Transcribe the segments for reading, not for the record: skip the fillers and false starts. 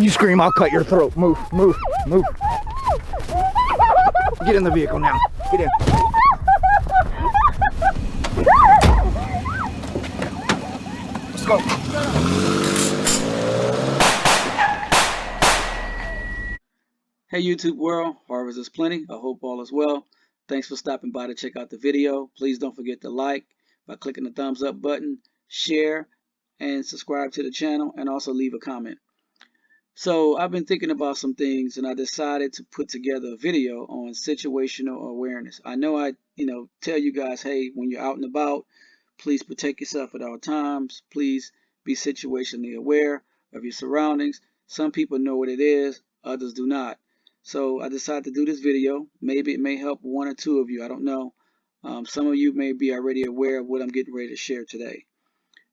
you scream, I'll cut your throat. Move, move, move. Get in the vehicle now. Get in. Let's go. Hey YouTube world, harvest is plenty. I hope all is well. Thanks for stopping by to check out the video. Please don't forget to like by clicking the thumbs up button, share, and subscribe to the channel, and also leave a comment. So I've been thinking about some things, and I decided to put together a video on situational awareness. I know I tell you guys, hey, when you're out and about, please protect yourself at all times. Please be situationally aware of your surroundings. Some people know what it is, others do not. So I decided to do this video. Maybe it may help one or two of you. I don't know. Some of you may be already aware of what I'm getting ready to share today.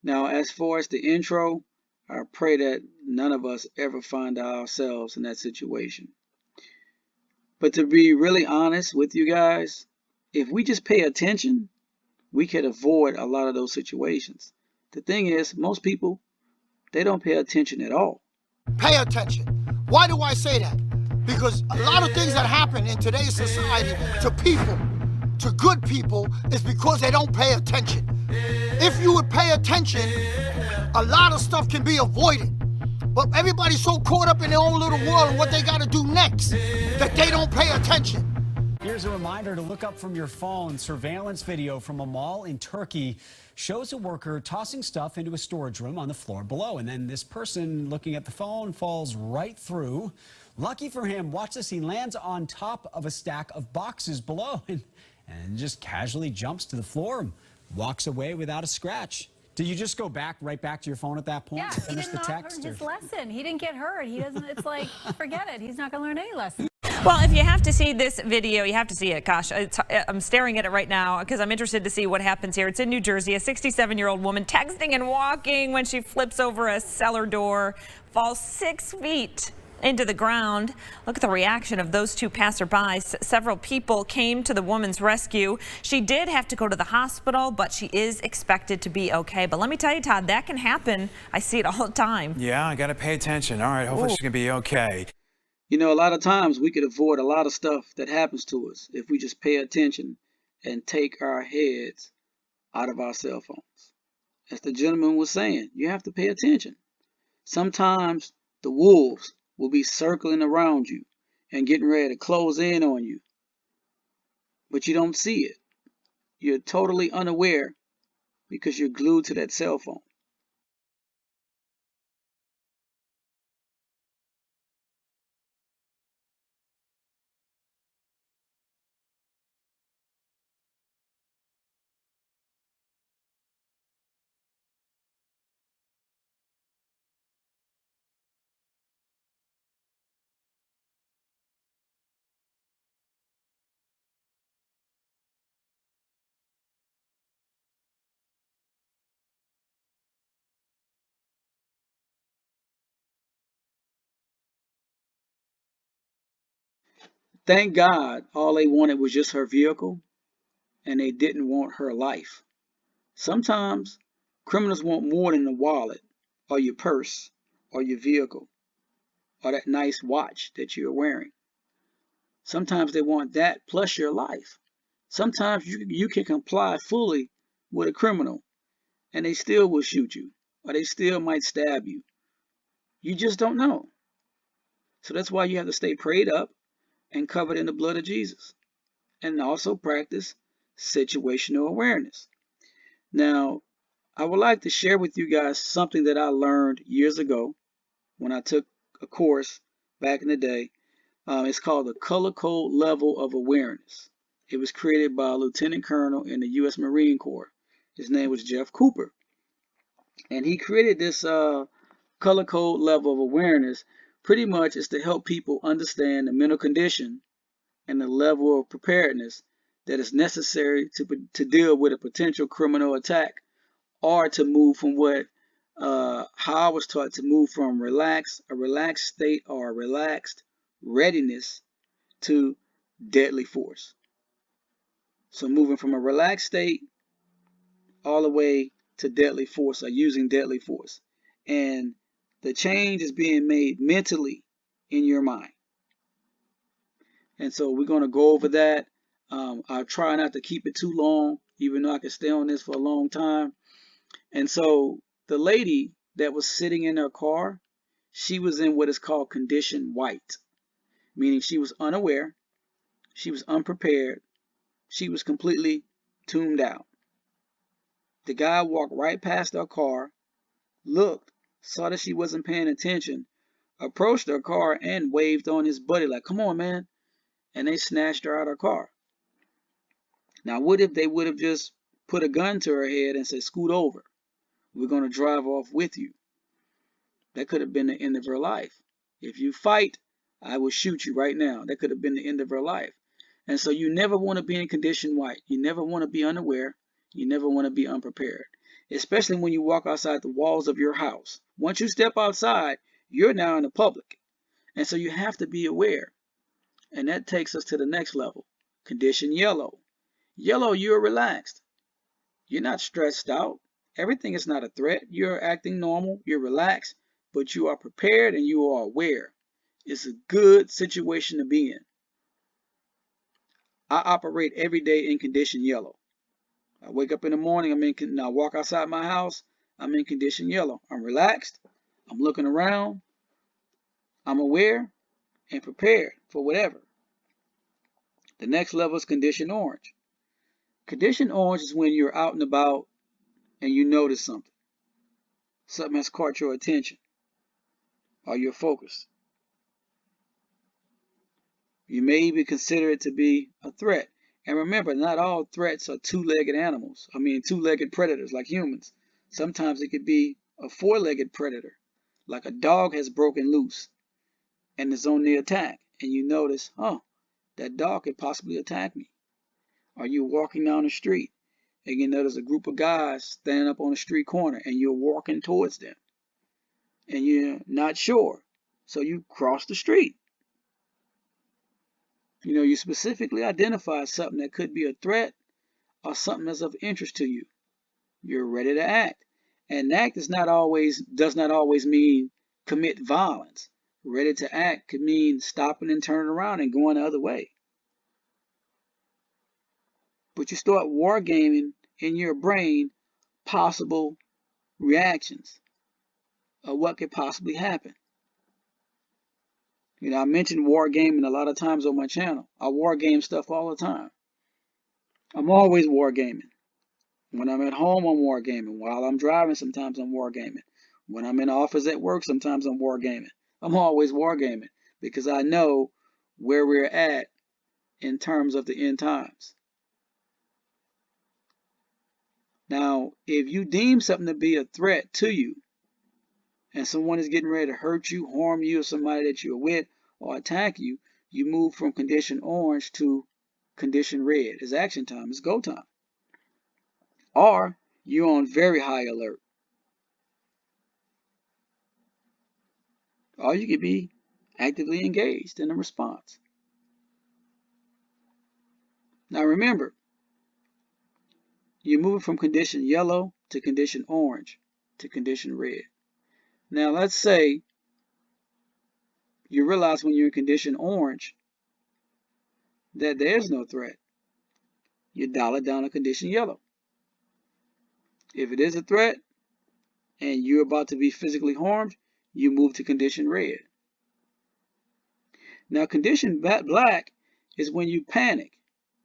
Now, as far as the intro, I pray that none of us ever find ourselves in that situation. But to be really honest with you guys, if we just pay attention, we could avoid a lot of those situations. The thing is, most people, they don't pay attention at all. Pay attention. Why do I say that? Because a lot of things that happen in today's society to people, to good people, is because they don't pay attention. If you would pay attention, a lot of stuff can be avoided. But everybody's so caught up in their own little world and what they got to do next that they don't pay attention. Here's a reminder to look up from your phone. Surveillance video from a mall in Turkey shows a worker tossing stuff into a storage room on the floor below. And then this person looking at the phone falls right through. Lucky for him, watch this, he lands on top of a stack of boxes below and just casually jumps to the floor and walks away without a scratch. Did you just go right back to your phone at that point? Yeah, To finish the text? He didn't learn his lesson. He didn't get hurt. He doesn't, it's like, forget it. He's not going to learn any lesson. Well, if you have to see this video, you have to see it. Gosh, I'm staring at it right now because I'm interested to see what happens here. It's in New Jersey. A 67-year-old woman texting and walking when she flips over a cellar door, falls 6 feet into the ground. Look at the reaction of those two passerbys. Several people came to the woman's rescue. She did have to go to the hospital, but she is expected to be okay. But let me tell you, Todd, that can happen. I see it all the time. Yeah, I got to pay attention. All right, hopefully she's going to be okay. You know, a lot of times we could avoid a lot of stuff that happens to us if we just pay attention and take our heads out of our cell phones. As the gentleman was saying, you have to pay attention. Sometimes the wolves will be circling around you and getting ready to close in on you, but you don't see it. You're totally unaware because you're glued to that cell phone. Thank God all they wanted was just her vehicle, and they didn't want her life. Sometimes criminals want more than the wallet or your purse or your vehicle or that nice watch that you're wearing. Sometimes they want that plus your life. Sometimes you can comply fully with a criminal and they still will shoot you or they still might stab you. You just don't know. So that's why you have to stay prayed up and covered in the blood of Jesus, and also practice situational awareness. Now, I would like to share with you guys something that I learned years ago when I took a course back in the day. It's called the Color Code Level of Awareness. It was created by a lieutenant colonel in the U.S. Marine Corps. His name was Jeff Cooper. And he created this color code level of awareness. Pretty much is to help people understand the mental condition and the level of preparedness that is necessary to deal with a potential criminal attack, or to move from how I was taught to move from a relaxed state or a relaxed readiness to deadly force. So moving from a relaxed state all the way to deadly force or using deadly force. And The change is being made mentally in your mind. And so we're going to go over that. I'll try not to keep it too long, even though I could stay on this for a long time. And so the lady that was sitting in her car, she was in what is called condition white, meaning she was unaware, she was unprepared, she was completely tuned out. The guy walked right past her car, looked, saw that she wasn't paying attention, approached her car and waved on his buddy like, come on, man. And they snatched her out of her car. Now, what if they would have just put a gun to her head and said, scoot over. We're going to drive off with you. That could have been the end of her life. If you fight, I will shoot you right now. That could have been the end of her life. And so you never want to be in condition white. You never want to be unaware. You never want to be unprepared, especially when you walk outside the walls of your house. Once you step outside, you're now in the public. And so you have to be aware. And that takes us to the next level. Condition yellow. Yellow, you're relaxed. You're not stressed out. Everything is not a threat. You're acting normal. You're relaxed, but you are prepared and you are aware. It's a good situation to be in. I operate every day in condition yellow. I wake up in the morning, I walk outside my house, I'm in condition yellow. I'm relaxed. I'm looking around. I'm aware and prepared for whatever. The next level is condition orange. Condition orange is when you're out and about and you notice something. Something has caught your attention or you're focused. You may even consider it to be a threat. And remember, not all threats are two-legged animals. Two-legged predators like humans. Sometimes it could be a four-legged predator, like a dog has broken loose and is on the attack. And you notice, that dog could possibly attack me. Or you're walking down the street and you notice a group of guys standing up on a street corner and you're walking towards them. And you're not sure. So you cross the street. You specifically identify something that could be a threat or something that's of interest to you. You're ready to act. And act does not always mean commit violence. Ready to act could mean stopping and turning around and going the other way. But you start wargaming in your brain possible reactions of what could possibly happen. I mentioned wargaming a lot of times on my channel. I wargame stuff all the time. I'm always wargaming. When I'm at home, I'm wargaming. While I'm driving, sometimes I'm wargaming. When I'm in the office at work, sometimes I'm wargaming. I'm always wargaming because I know where we're at in terms of the end times. Now, if you deem something to be a threat to you, and someone is getting ready to hurt you, harm you, or somebody that you're with, or attack you, you move from condition orange to condition red. It's action time. It's go time. Or you're on very high alert. Or you could be actively engaged in a response. Now remember, you're moving from condition yellow to condition orange to condition red. Now let's say you realize when you're in condition orange that there's no threat. You dial it down to condition yellow. If it is a threat and you're about to be physically harmed, you move to condition red. Now condition black is when you panic.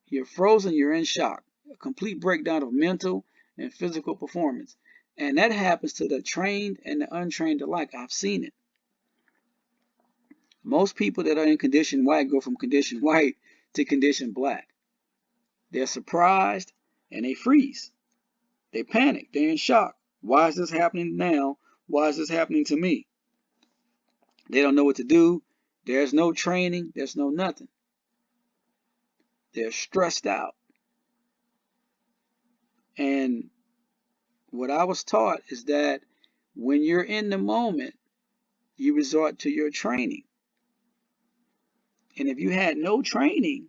You're frozen, you're in shock. A complete breakdown of mental and physical performance. And that happens to the trained and the untrained alike. I've seen it. Most people that are in condition white go from condition white to condition black. They're surprised and they freeze. They panic. They're in shock. Why is this happening now? Why is this happening to me? They don't know what to do. There's no training. There's no nothing. They're stressed out. And what I was taught is that when you're in the moment, you resort to your training. And if you had no training,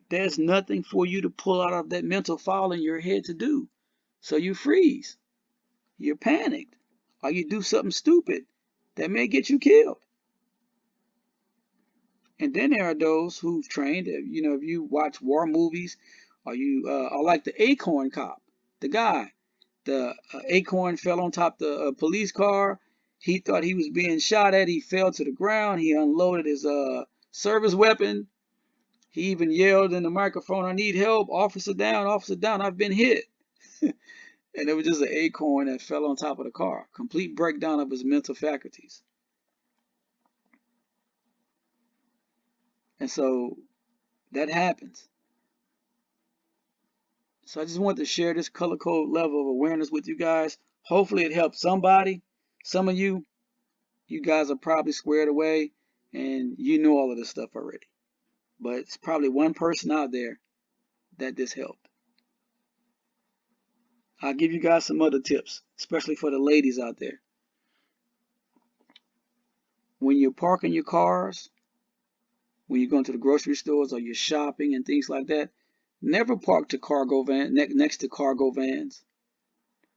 there's nothing for you to pull out of that mental file in your head to do. So you freeze. You're panicked. or you do something stupid that may get you killed. And then there are those who've trained, you know, if you watch war movies, or you are like the Acorn cop, the guy, the Acorn fell on top of the police car. He thought he was being shot at. He fell to the ground. He unloaded his service weapon. He even yelled in the microphone, "I need help, officer down, I've been hit." And it was just an acorn that fell on top of the car. Complete breakdown of his mental faculties. And so that happens. So I just want to share this color code level of awareness with you guys. Hopefully it helps somebody. Some of you guys are probably squared away and you know all of this stuff already. But it's probably one person out there that this helped. I'll give you guys some other tips, especially for the ladies out there. When you're parking your cars, when you're going to the grocery stores or you're shopping and things like that, never park to cargo van next to cargo vans.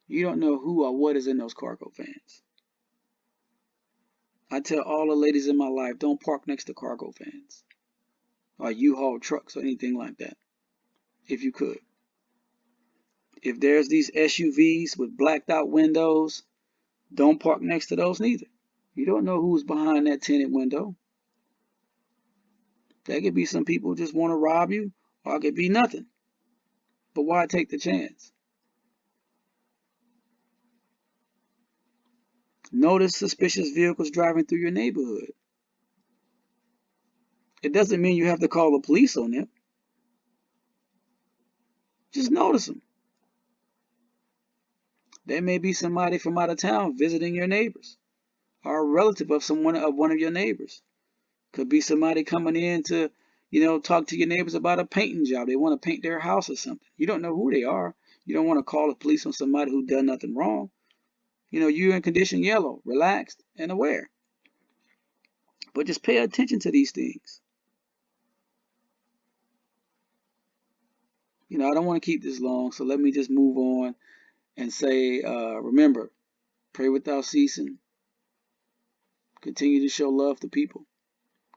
You don't know who or what is in those cargo vans. I tell all the ladies in my life, don't park next to cargo vans or U-Haul trucks or anything like that, if you could. If there's these SUVs with blacked out windows, don't park next to those neither. You don't know who's behind that tinted window. There could be some people who just want to rob you, or it could be nothing. But why take the chance? Notice suspicious vehicles driving through your neighborhood. It doesn't mean you have to call the police on them. Just notice them. There may be somebody from out of town visiting your neighbors, or a relative of one of your neighbors. Could be somebody coming in to, talk to your neighbors about a painting job. They want to paint their house or something. You don't know who they are. You don't want to call the police on somebody who done nothing wrong. You're in condition yellow, relaxed, and aware. But just pay attention to these things. I don't want to keep this long, so let me just move on and say, remember, pray without ceasing. Continue to show love to people.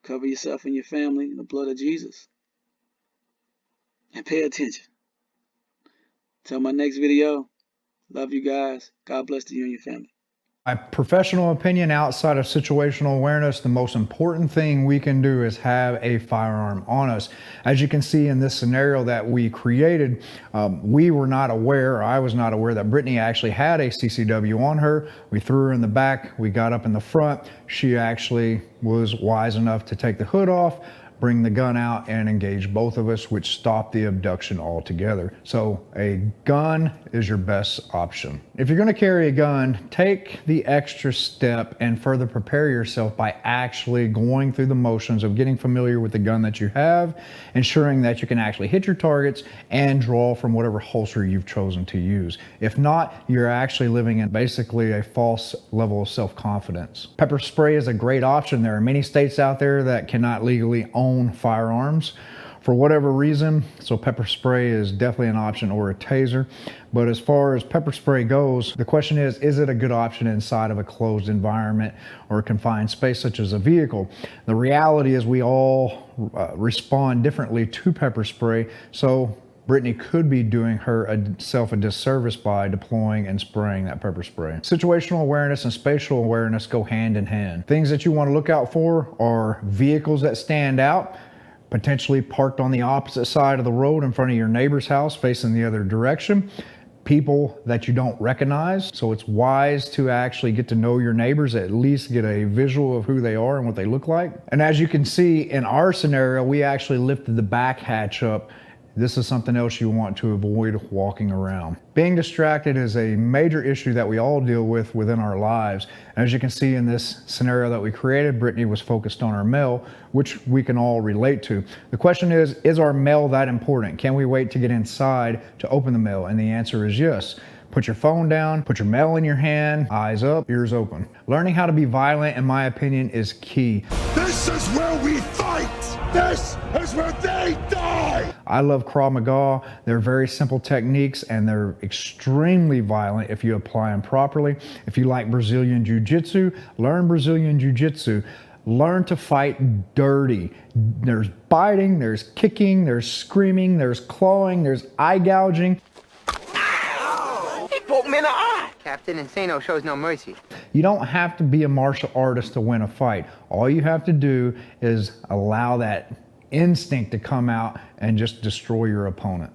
Cover yourself and your family in the blood of Jesus. And pay attention. Till my next video, love you guys. God bless to you and your family. My professional opinion, outside of situational awareness, the most important thing we can do is have a firearm on us. As you can see in this scenario that we created, we were not aware, or I was not aware, that Brittany actually had a CCW on her. We threw her in the back, we got up in the front. She actually was wise enough to take the hood off, bring the gun out, and engage both of us, which stopped the abduction altogether. So a gun is your best option. If you're going to carry a gun, take the extra step and further prepare yourself by actually going through the motions of getting familiar with the gun that you have, ensuring that you can actually hit your targets and draw from whatever holster you've chosen to use. If not, you're actually living in basically a false level of self-confidence. Pepper spray is a great option. There are many states out there that cannot legally own firearms for whatever reason, so pepper spray is definitely an option, or a taser. But as far as pepper spray goes, the question is it a good option inside of a closed environment or a confined space such as a vehicle? The reality is we all respond differently to pepper spray, so Brittany could be doing herself a disservice by deploying and spraying that pepper spray. Situational awareness and spatial awareness go hand in hand. Things that you want to look out for are vehicles that stand out, potentially parked on the opposite side of the road in front of your neighbor's house facing the other direction, people that you don't recognize. So it's wise to actually get to know your neighbors, at least get a visual of who they are and what they look like. And as you can see in our scenario, we actually lifted the back hatch up. This is something else you want to avoid walking around. Being distracted is a major issue that we all deal with within our lives. As you can see in this scenario that we created, Brittany was focused on our mail, which we can all relate to. The question is our mail that important? Can we wait to get inside to open the mail? And the answer is yes. Put your phone down, put your mail in your hand, eyes up, ears open. Learning how to be violent, in my opinion, is key. This is where we fight! This is where they die! I love Krav Maga. They're very simple techniques and they're extremely violent if you apply them properly. If you like Brazilian Jiu-Jitsu, learn Brazilian Jiu-Jitsu. Learn to fight dirty. There's biting, there's kicking, there's screaming, there's clawing, there's eye gouging. He poked me in the eye. Captain Insano shows no mercy. You don't have to be a martial artist to win a fight. All you have to do is allow that instinct to come out and just destroy your opponent.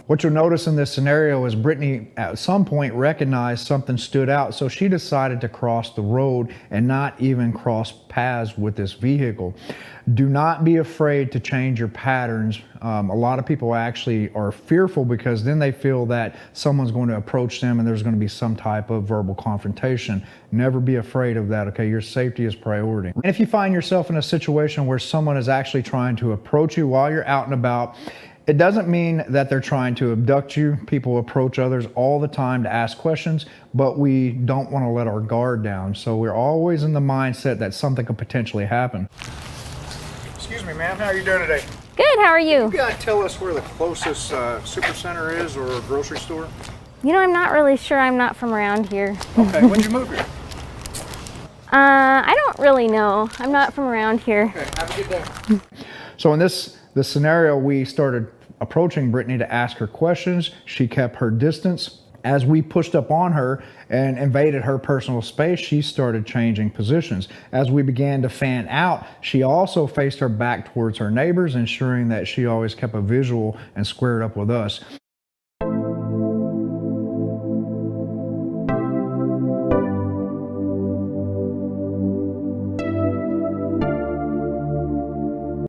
What you'll notice in this scenario is Brittany at some point recognized something stood out, so she decided to cross the road and not even cross paths with this vehicle. Do not be afraid to change your patterns. A lot of people actually are fearful because then they feel that someone's going to approach them and there's going to be some type of verbal confrontation. Never be afraid of that, okay? Your safety is priority. And if you find yourself in a situation where someone is actually trying to approach you while you're out and about, it doesn't mean that they're trying to abduct you. People approach others all the time to ask questions, but we don't want to let our guard down. So we're always in the mindset that something could potentially happen. Excuse me, ma'am. How are you doing today? Good, how are you? You gotta tell us where the closest super center is or grocery store? You know, I'm not really sure. I'm not from around here. Okay, when'd you move here? I don't really know. I'm not from around here. Okay, have a good day. So in this scenario, we started approaching Brittany to ask her questions. She kept her distance. As we pushed up on her and invaded her personal space, she started changing positions. As we began to fan out, she also faced her back towards her neighbors, ensuring that she always kept a visual and squared up with us.